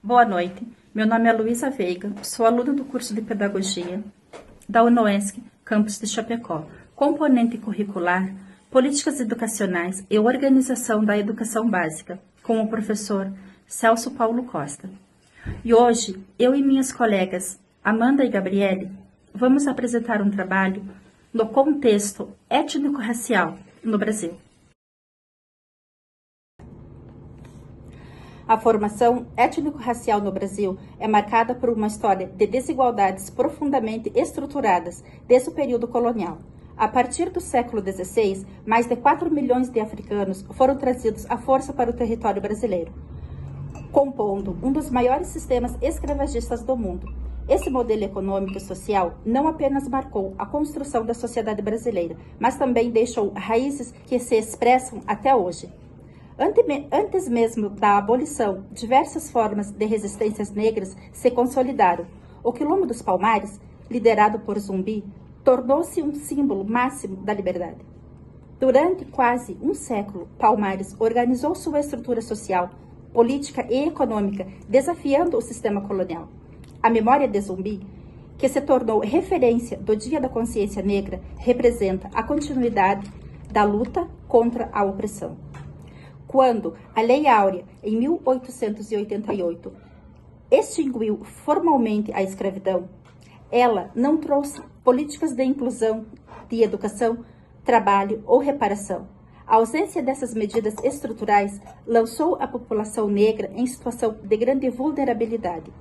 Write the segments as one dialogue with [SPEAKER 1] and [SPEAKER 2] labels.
[SPEAKER 1] Boa noite, meu nome é Luísa Veiga, sou aluna do curso de Pedagogia da UNOESC, campus de Chapecó, componente curricular, políticas educacionais e organização da educação básica, com o professor Celso Paulo Costa. E hoje, eu e minhas colegas Amanda e Gabriele, vamos apresentar um trabalho no contexto étnico-racial no Brasil. A formação étnico-racial no Brasil é marcada por uma história de desigualdades profundamente estruturadas desde o período colonial. A partir do século XVI, mais de 4 milhões de africanos foram trazidos à força para o território brasileiro, compondo um dos maiores sistemas escravagistas do mundo. Esse modelo econômico e social não apenas marcou a construção da sociedade brasileira, mas também deixou raízes que se expressam até hoje. Antes mesmo da abolição, diversas formas de resistências negras se consolidaram. O Quilombo dos Palmares, liderado por Zumbi, tornou-se um símbolo máximo da liberdade. Durante quase um século, Palmares organizou sua estrutura social, política e econômica, desafiando o sistema colonial. A memória de Zumbi, que se tornou referência do Dia da Consciência Negra, representa a continuidade da luta contra a opressão. Quando a Lei Áurea, em 1888, extinguiu formalmente a escravidão, ela não trouxe políticas de inclusão, de educação, trabalho ou reparação. A ausência dessas medidas estruturais lançou a população negra em situação de grande vulnerabilidade.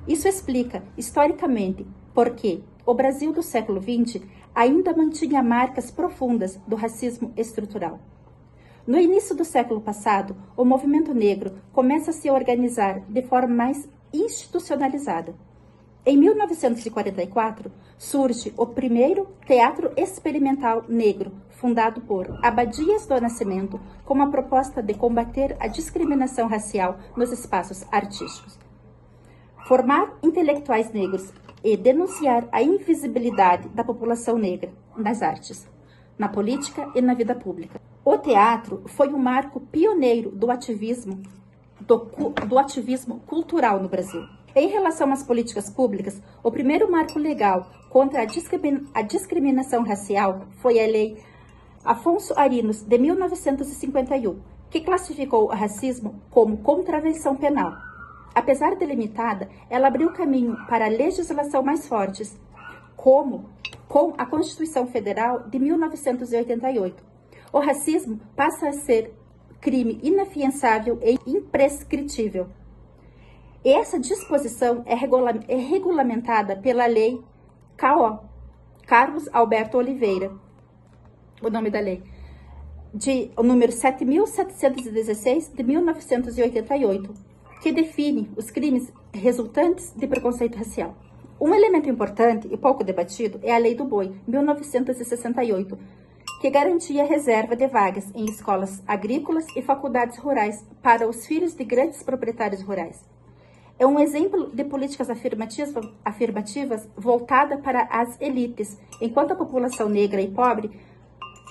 [SPEAKER 1] Isso explica, historicamente, por que o Brasil do século XX ainda mantinha marcas profundas do racismo estrutural. No início do século passado, o movimento negro começa a se organizar de forma mais institucionalizada. Em 1944, surge o primeiro teatro experimental negro, fundado por Abadias do Nascimento, com a proposta de combater a discriminação racial nos espaços artísticos. Formar intelectuais negros e denunciar a invisibilidade da população negra nas artes, na política e na vida pública. O teatro foi um marco pioneiro do ativismo cultural no Brasil. Em relação às políticas públicas, o primeiro marco legal contra a discriminação racial foi a Lei Afonso Arinos, de 1951, que classificou o racismo como contravenção penal. Apesar de limitada, ela abriu caminho para legislação mais fortes, como com a Constituição Federal de 1988. O racismo passa a ser crime inafiançável e imprescritível. E essa disposição é regulamentada pela Lei C.O. Carlos Alberto Oliveira, o nome da lei, o número 7.716 de 1988, que define os crimes resultantes de preconceito racial. Um elemento importante e pouco debatido é a Lei do Boi, 1968, que garantia a reserva de vagas em escolas agrícolas e faculdades rurais para os filhos de grandes proprietários rurais. É um exemplo de políticas afirmativas voltada para as elites, enquanto a população negra e pobre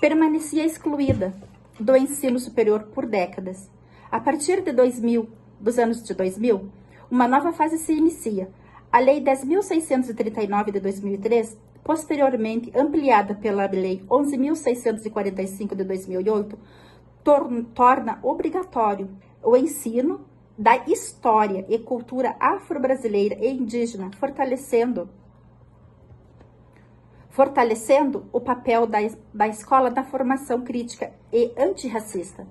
[SPEAKER 1] permanecia excluída do ensino superior por décadas. A partir de dos anos de 2000, uma nova fase se inicia. A Lei 10.639 de 2003, posteriormente ampliada pela Lei 11.645 de 2008, torna obrigatório o ensino da história e cultura afro-brasileira e indígena, fortalecendo o papel da escola na formação crítica e antirracista.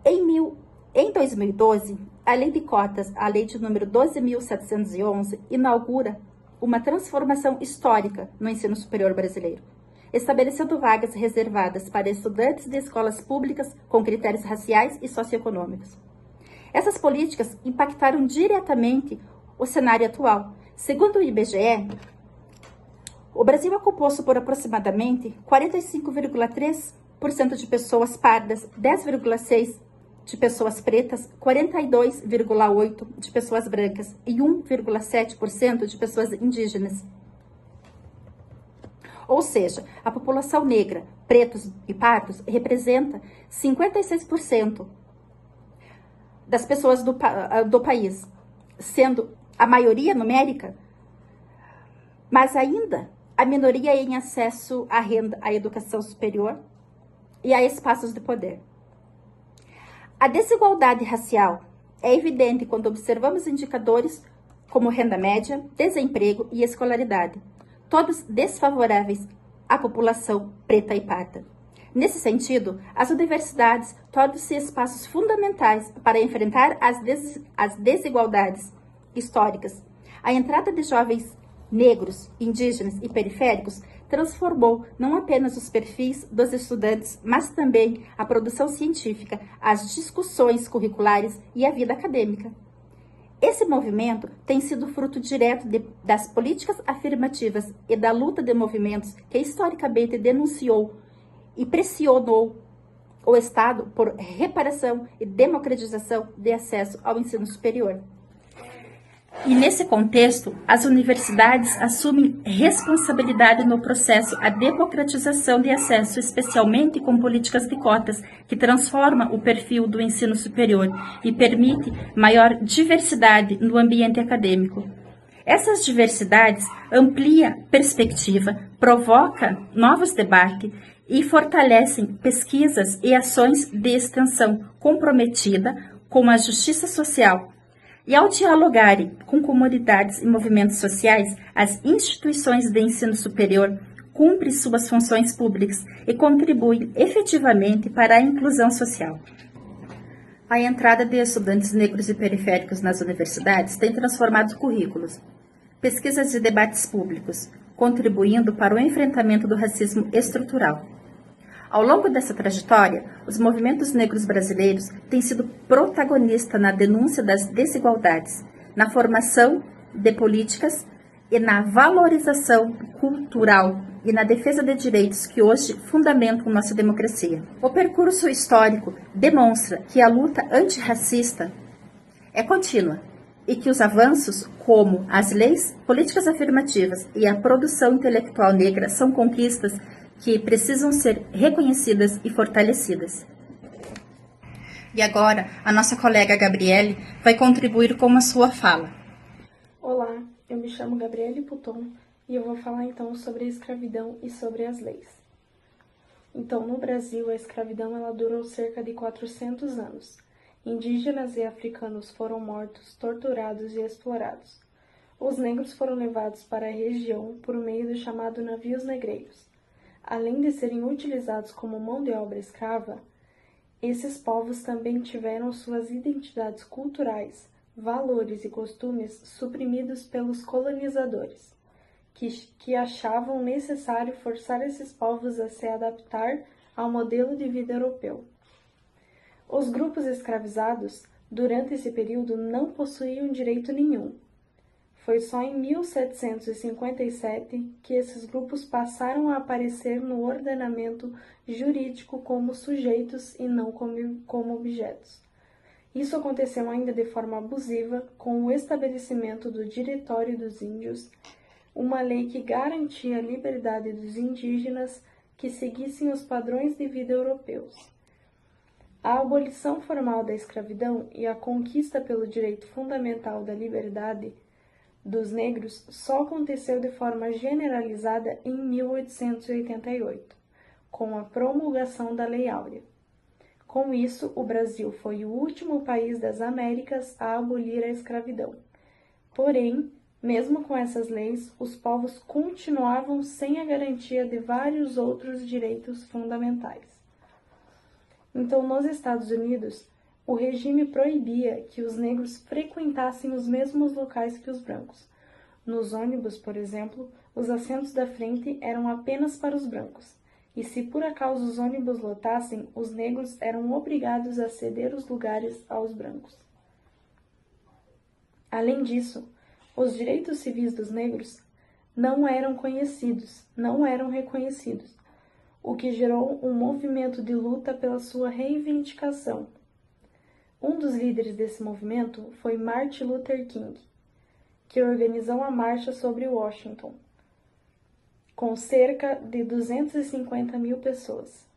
[SPEAKER 1] Em 2012, a Lei de Cotas, a Lei de número 12.711, inaugura uma transformação histórica no ensino superior brasileiro, estabelecendo vagas reservadas para estudantes de escolas públicas com critérios raciais e socioeconômicos. Essas políticas impactaram diretamente o cenário atual. Segundo o IBGE, o Brasil é composto por aproximadamente 45,3% de pessoas pardas, 10,6% de pessoas pretas, 42,8% de pessoas brancas e 1,7% de pessoas indígenas. Ou seja, a população negra, pretos e pardos, representa 56% das pessoas do país, sendo a maioria numérica, mas ainda a minoria em acesso à renda, à educação superior e a espaços de poder. A desigualdade racial é evidente quando observamos indicadores como renda média, desemprego e escolaridade, todos desfavoráveis à população preta e parda. Nesse sentido, as universidades tornam-se espaços fundamentais para enfrentar as desigualdades históricas. A entrada de jovens negros, indígenas e periféricos transformou não apenas os perfis dos estudantes, mas também a produção científica, as discussões curriculares e a vida acadêmica. Esse movimento tem sido fruto direto das políticas afirmativas e da luta de movimentos que historicamente denunciou e pressionou o Estado por reparação e democratização de acesso ao ensino superior. E nesse contexto, as universidades assumem responsabilidade no processo à democratização de acesso, especialmente com políticas de cotas, que transforma o perfil do ensino superior e permite maior diversidade no ambiente acadêmico. Essas diversidades ampliam perspectiva, provocam novos debates e fortalecem pesquisas e ações de extensão comprometida com a justiça social. E ao dialogarem com comunidades e movimentos sociais, as instituições de ensino superior cumprem suas funções públicas e contribuem efetivamente para a inclusão social. A entrada de estudantes negros e periféricos nas universidades tem transformado currículos, pesquisas e debates públicos, contribuindo para o enfrentamento do racismo estrutural. Ao longo dessa trajetória, os movimentos negros brasileiros têm sido protagonistas na denúncia das desigualdades, na formação de políticas e na valorização cultural e na defesa de direitos que hoje fundamentam nossa democracia. O percurso histórico demonstra que a luta antirracista é contínua e que os avanços, como as leis, políticas afirmativas e a produção intelectual negra, são conquistas que precisam ser reconhecidas e fortalecidas. E agora, a nossa colega Gabriele vai contribuir com a sua fala.
[SPEAKER 2] Olá, eu me chamo Gabriele Puton e eu vou falar então sobre a escravidão e sobre as leis. Então, no Brasil, a escravidão ela durou cerca de 400 anos. Indígenas e africanos foram mortos, torturados e explorados. Os negros foram levados para a região por meio do chamado navios negreiros. Além de serem utilizados como mão de obra escrava, esses povos também tiveram suas identidades culturais, valores e costumes suprimidos pelos colonizadores, que achavam necessário forçar esses povos a se adaptar ao modelo de vida europeu. Os grupos escravizados, durante esse período, não possuíam direito nenhum. Foi só em 1757 que esses grupos passaram a aparecer no ordenamento jurídico como sujeitos e não como objetos. Isso aconteceu ainda de forma abusiva com o estabelecimento do Diretório dos Índios, uma lei que garantia a liberdade dos indígenas que seguissem os padrões de vida europeus. A abolição formal da escravidão e a conquista pelo direito fundamental da liberdade dos negros só aconteceu de forma generalizada em 1888, com a promulgação da Lei Áurea. Com isso, o Brasil foi o último país das Américas a abolir a escravidão. Porém, mesmo com essas leis, os povos continuavam sem a garantia de vários outros direitos fundamentais. Então, nos Estados Unidos, o regime proibia que os negros frequentassem os mesmos locais que os brancos. Nos ônibus, por exemplo, os assentos da frente eram apenas para os brancos, e se por acaso os ônibus lotassem, os negros eram obrigados a ceder os lugares aos brancos. Além disso, os direitos civis dos negros não eram conhecidos, não eram reconhecidos, o que gerou um movimento de luta pela sua reivindicação. Um dos líderes desse movimento foi Martin Luther King, que organizou a Marcha sobre Washington, com cerca de 250 mil pessoas.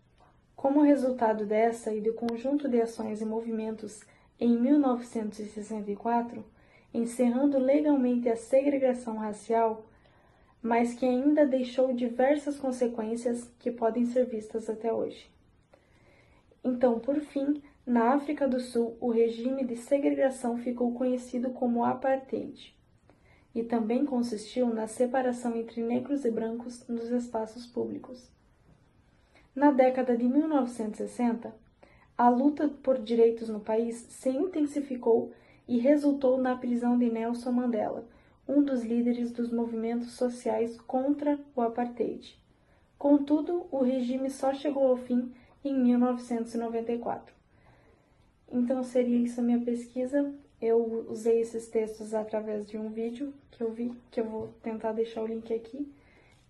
[SPEAKER 2] Como resultado dessa e do conjunto de ações e movimentos, em 1964, encerrando legalmente a segregação racial, mas que ainda deixou diversas consequências que podem ser vistas até hoje. Então, por fim, na África do Sul, o regime de segregação ficou conhecido como apartheid, e também consistiu na separação entre negros e brancos nos espaços públicos. Na década de 1960, a luta por direitos no país se intensificou e resultou na prisão de Nelson Mandela, um dos líderes dos movimentos sociais contra o apartheid. Contudo, o regime só chegou ao fim em 1994. Então, seria isso a minha pesquisa. Eu usei esses textos através de um vídeo que eu vi, que eu vou tentar deixar o link aqui.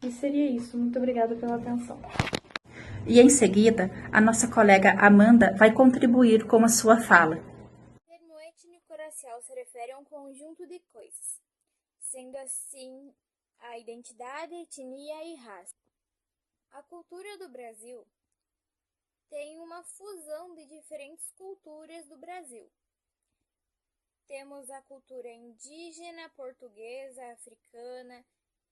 [SPEAKER 2] E seria isso. Muito obrigada pela atenção.
[SPEAKER 1] E em seguida, a nossa colega Amanda vai contribuir com a sua fala.
[SPEAKER 3] O termo étnico-racial se refere a um conjunto de coisas, sendo assim a identidade, etnia e raça. A cultura do Brasil tem uma fusão de diferentes culturas do Brasil. Temos a cultura indígena, portuguesa, africana,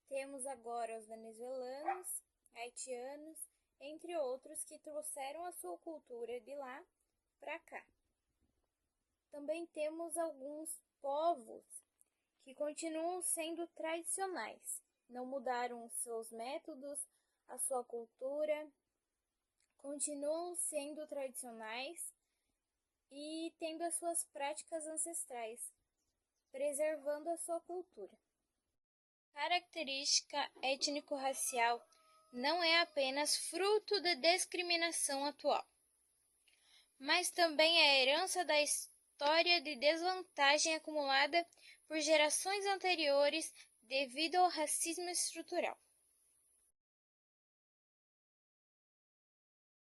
[SPEAKER 3] temos agora os venezuelanos, haitianos, entre outros que trouxeram a sua cultura de lá para cá. Também temos alguns povos que continuam sendo tradicionais, não mudaram os seus métodos, a sua cultura, continuam sendo tradicionais e tendo as suas práticas ancestrais, preservando a sua cultura. Característica étnico-racial não é apenas fruto da discriminação atual, mas também é herança da história de desvantagem acumulada por gerações anteriores devido ao racismo estrutural.